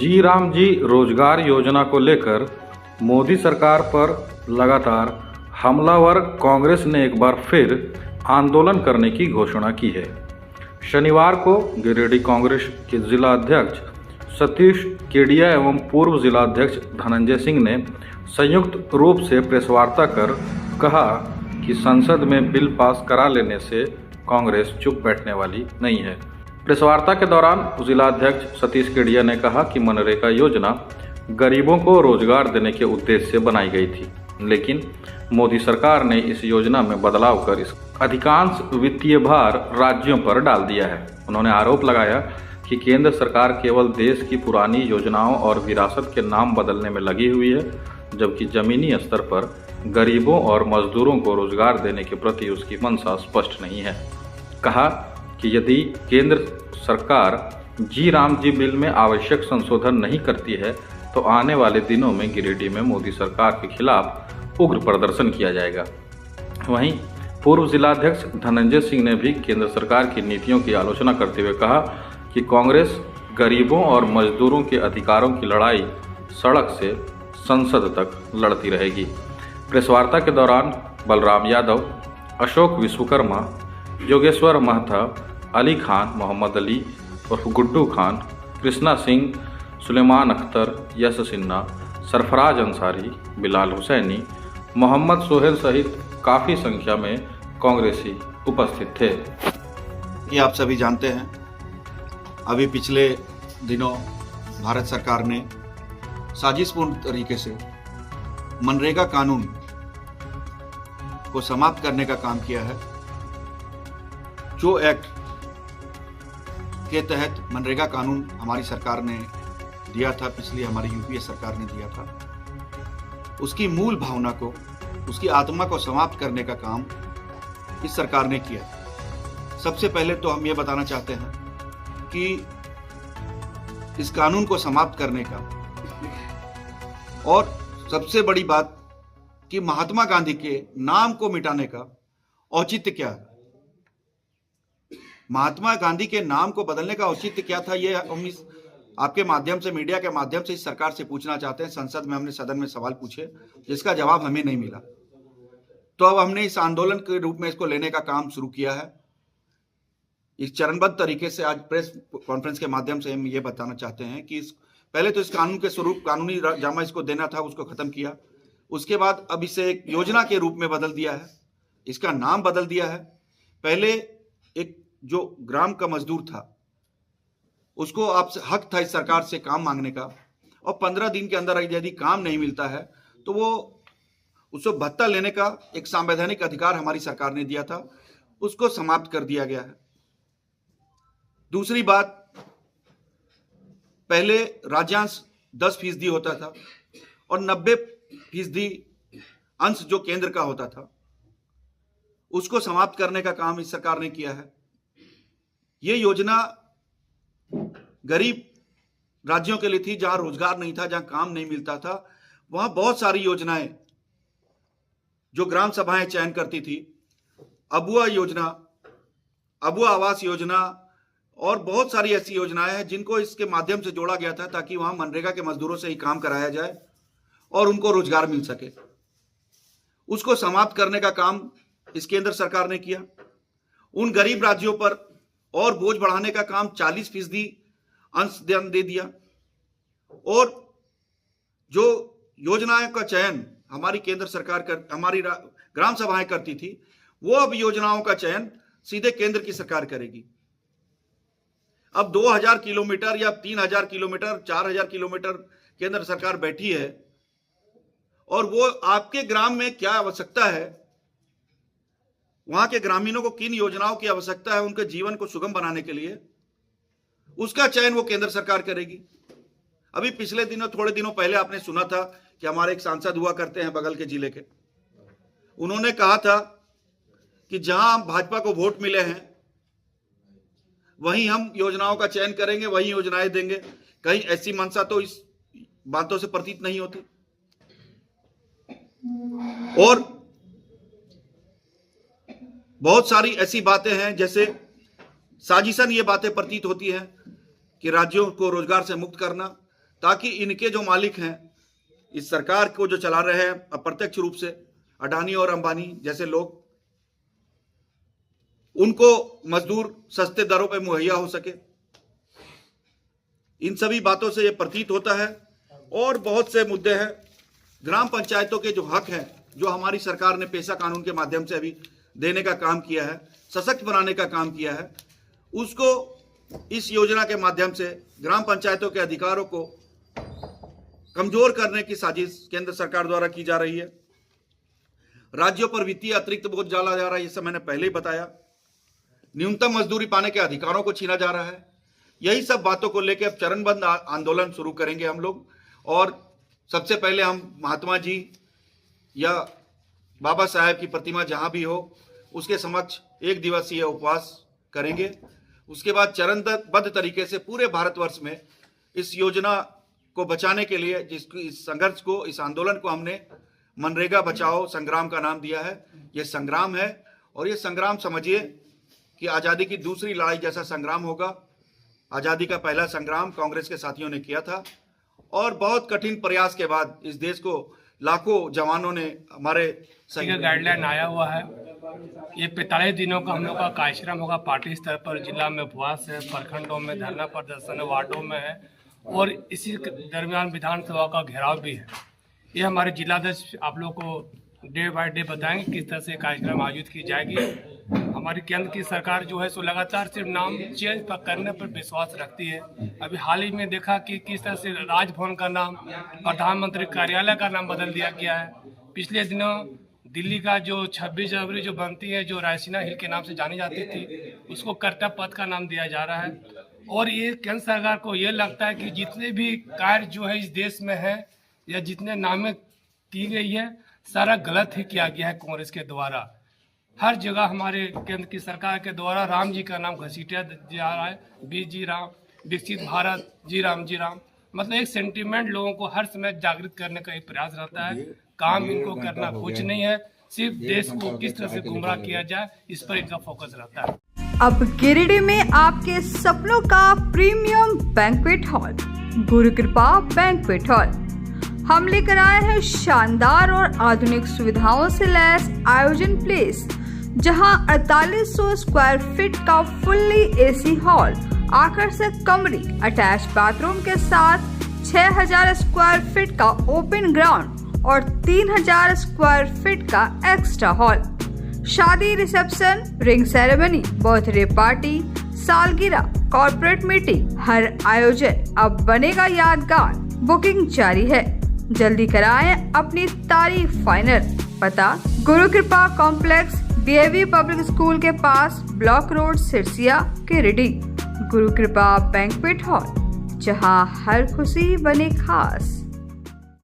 जी राम जी रोजगार योजना को लेकर मोदी सरकार पर लगातार हमलावर कांग्रेस ने एक बार फिर आंदोलन करने की घोषणा की है। शनिवार को गिरिडीह कांग्रेस के जिला अध्यक्ष सतीश केडिया एवं पूर्व जिला अध्यक्ष धनंजय सिंह ने संयुक्त रूप से प्रेस वार्ता कर कहा कि संसद में बिल पास करा लेने से कांग्रेस चुप बैठने वाली नहीं है। प्रेस वार्ता के दौरान जिला अध्यक्ष सतीश केडिया ने कहा कि मनरेगा योजना गरीबों को रोजगार देने के उद्देश्य से बनाई गई थी, लेकिन मोदी सरकार ने इस योजना में बदलाव कर इस अधिकांश वित्तीय भार राज्यों पर डाल दिया है। उन्होंने आरोप लगाया कि केंद्र सरकार केवल देश की पुरानी योजनाओं और विरासत के नाम बदलने में लगी हुई है, जबकि जमीनी स्तर पर गरीबों और मजदूरों को रोजगार देने के प्रति उसकी मंशा स्पष्ट नहीं है। कहा कि यदि केंद्र सरकार जी राम जी बिल में आवश्यक संशोधन नहीं करती है तो आने वाले दिनों में गिरिडीह में मोदी सरकार के खिलाफ उग्र प्रदर्शन किया जाएगा। वहीं पूर्व जिलाध्यक्ष धनंजय सिंह ने भी केंद्र सरकार की नीतियों की आलोचना करते हुए कहा कि कांग्रेस गरीबों और मजदूरों के अधिकारों की लड़ाई सड़क से संसद तक लड़ती रहेगी। प्रेस वार्ता के दौरान बलराम यादव, अशोक विश्वकर्मा, योगेश्वर महता, अली खान, मोहम्मद अली उर्फ गुड्डू खान, कृष्णा सिंह, सुलेमान अख्तर, यश सिन्हा, सरफराज अंसारी, बिलाल हुसैनी, मोहम्मद सोहेल सहित काफ़ी संख्या में कांग्रेसी उपस्थित थे। ये आप सभी जानते हैं, अभी पिछले दिनों भारत सरकार ने साजिशपूर्ण तरीके से मनरेगा कानून को समाप्त करने का काम किया है। जो एक्ट के तहत मनरेगा कानून हमारी सरकार ने दिया था, पिछली हमारी यूपीए सरकार ने दिया था, उसकी मूल भावना को, उसकी आत्मा को समाप्त करने का काम इस सरकार ने किया। सबसे पहले तो हम ये बताना चाहते हैं कि इस कानून को समाप्त करने का और सबसे बड़ी बात कि महात्मा गांधी के नाम को मिटाने का औचित्य क्या है। महात्मा गांधी के नाम को बदलने का औचित्य क्या था, ये हम इस आपके माध्यम से, मीडिया के माध्यम से इस सरकार से पूछना चाहते हैं। संसद में हमने सदन में सवाल पूछे जिसका जवाब हमें नहीं मिला, तो अब हमने इस आंदोलन के रूप में इसको लेने का काम शुरू किया है। इस चरणबद्ध तरीके से आज प्रेस कॉन्फ्रेंस के माध्यम से हम ये बताना चाहते हैं कि पहले तो इस कानून के स्वरूप, कानूनी जामा इसको देना था, उसको खत्म किया। उसके बाद अब इसे एक योजना के रूप में बदल दिया है, इसका नाम बदल दिया है। पहले एक जो ग्राम का मजदूर था उसको आपसे हक था इस सरकार से काम मांगने का, और 15 दिन के अंदर यदि काम नहीं मिलता है तो वो उसको भत्ता लेने का एक संवैधानिक अधिकार हमारी सरकार ने दिया था, उसको समाप्त कर दिया गया है। दूसरी बात, पहले राज्यांश 10% होता था और 90% अंश जो केंद्र का होता था, उसको समाप्त करने का काम इस सरकार ने किया है। ये योजना गरीब राज्यों के लिए थी, जहां रोजगार नहीं था, जहां काम नहीं मिलता था। वहां बहुत सारी योजनाएं जो ग्राम सभाएं चयन करती थी, अबुआ योजना, अबुआ आवास योजना और बहुत सारी ऐसी योजनाएं हैं जिनको इसके माध्यम से जोड़ा गया था ताकि वहां मनरेगा के मजदूरों से ही काम कराया जाए और उनको रोजगार मिल सके। उसको समाप्त करने का काम इस केंद्र सरकार ने किया। उन गरीब राज्यों पर और बोझ बढ़ाने का काम 40% अंश दे दिया, और जो योजनाओं का चयन हमारी केंद्र सरकार हमारी ग्राम सभाएं करती थी, वो अब योजनाओं का चयन सीधे केंद्र की सरकार करेगी। अब 2000 किलोमीटर या 3000 किलोमीटर, 4000 किलोमीटर केंद्र सरकार बैठी है, और वो आपके ग्राम में क्या आवश्यकता है, वहां के ग्रामीणों को किन योजनाओं की आवश्यकता है उनके जीवन को सुगम बनाने के लिए, उसका चयन वो केंद्र सरकार करेगी। अभी पिछले दिनों, थोड़े दिनों पहले आपने सुना था कि हमारे एक सांसद हुआ करते हैं बगल के जिले के, उन्होंने कहा था कि जहां भाजपा को वोट मिले हैं वहीं हम योजनाओं का चयन करेंगे, वही योजनाएं देंगे। कहीं ऐसी मंशा तो इस बातों से प्रतीत नहीं होती। और बहुत सारी ऐसी बातें हैं, जैसे साजिशन ये बातें प्रतीत होती हैं कि राज्यों को रोजगार से मुक्त करना ताकि इनके जो मालिक हैं, इस सरकार को जो चला रहे हैं अप्रत्यक्ष रूप से, अडानी और अंबानी जैसे लोग, उनको मजदूर सस्ते दरों पर मुहैया हो सके। इन सभी बातों से यह प्रतीत होता है। और बहुत से मुद्दे हैं। ग्राम पंचायतों के जो हक हैं, जो हमारी सरकार ने पेशा कानून के माध्यम से अभी देने का काम किया है, सशक्त बनाने का काम किया है, उसको इस योजना के माध्यम से ग्राम पंचायतों के अधिकारों को कमजोर करने की साजिश केंद्र सरकार द्वारा की जा रही है। राज्यों पर वित्तीय अतिरिक्त बोझ डाला जा रहा है, ये सब मैंने पहले ही बताया। न्यूनतम मजदूरी पाने के अधिकारों को छीना जा रहा है। यही सब बातों को लेकर अब चरणबद्ध आंदोलन शुरू करेंगे हम लोग। और सबसे पहले हम महात्मा जी या बाबा साहेब की प्रतिमा जहां भी हो, उसके समक्ष 1 दिवसीय उपवास करेंगे। उसके बाद चरणबद्ध तरीके से पूरे भारतवर्ष में इस योजना को बचाने के लिए, जिसको इस संघर्ष को, इस आंदोलन को हमने मनरेगा बचाओ संग्राम का नाम दिया है। ये संग्राम है और ये संग्राम समझिए कि आज़ादी की दूसरी लड़ाई जैसा संग्राम होगा। आज़ादी का पहला संग्राम कांग्रेस के साथियों ने किया था और बहुत कठिन प्रयास के बाद इस देश को लाखों जवानों ने, हमारे गाइडलाइन आया हुआ है। ये 45 दिनों का हम लोग का कार्यक्रम होगा। पार्टी स्तर पर जिला में उपवास है, प्रखंडों में धरना प्रदर्शन है, वार्डों में है और इसी दरमियान विधानसभा का घेराव भी है। ये हमारे जिलाध्यक्ष आप लोग को डे बाय डे बताएंगे किस तरह से कार्यक्रम आयोजित की जाएगी। हमारी केंद्र की सरकार जो है सो लगातार सिर्फ नाम चेंज करने पर विश्वास रखती है। अभी हाल ही में देखा कि किस तरह से राजभवन का नाम, प्रधानमंत्री कार्यालय का नाम बदल दिया गया है। पिछले दिनों दिल्ली का जो 26 जनवरी जो बनती है, जो रायसीना हिल के नाम से जानी जाती थी, उसको कर्तव्य पथ का नाम दिया जा रहा है। और ये केंद्र सरकार को ये लगता है कि जितने भी कार्य जो है इस देश में है या जितने नामें की गई है, सारा गलत ही किया गया है कांग्रेस के द्वारा। हर जगह हमारे केंद्र की सरकार के द्वारा राम जी का नाम घसीटा जा रहा है। बीज जी राम, विकसित भारत, जी राम जी राम। मतलब एक सेंटीमेंट लोगों को हर समय जागृत करने का एक प्रयास रहता है। काम इनको करना कुछ नहीं है, सिर्फ देश को किस तरह से गुमराह किया जाए, इस पर इनका फोकस रहता है। अब गिरिडीह में आपके सपनों का प्रीमियम बैंक्वेट हॉल, गुरु कृपा बैंक्वेट हॉल। हम लेकर आए हैं शानदार और आधुनिक सुविधाओं से लैस आयोजन प्लेस, जहां 4800 स्क्वायर फीट का फुल्ली एसी हॉल, आकर्षक कमरे, अटैच बाथरूम के साथ 6000 स्क्वायर फीट का ओपन ग्राउंड और 3000 स्क्वायर फीट का एक्स्ट्रा हॉल। शादी, reception, ring ceremony, birthday party, सालगिरह, कॉर्पोरेट मीटिंग, हर आयोजन अब बनेगा यादगार। बुकिंग जारी है, जल्दी कराएं अपनी तारीख फाइनल। पता गुरु कृपा कॉम्प्लेक्स, DAV पब्लिक स्कूल के पास, ब्लॉक रोड, सिरसिया, गिरिडीह। गुरु कृपा बैंक्वेट हॉल, जहां हर खुशी बने खास।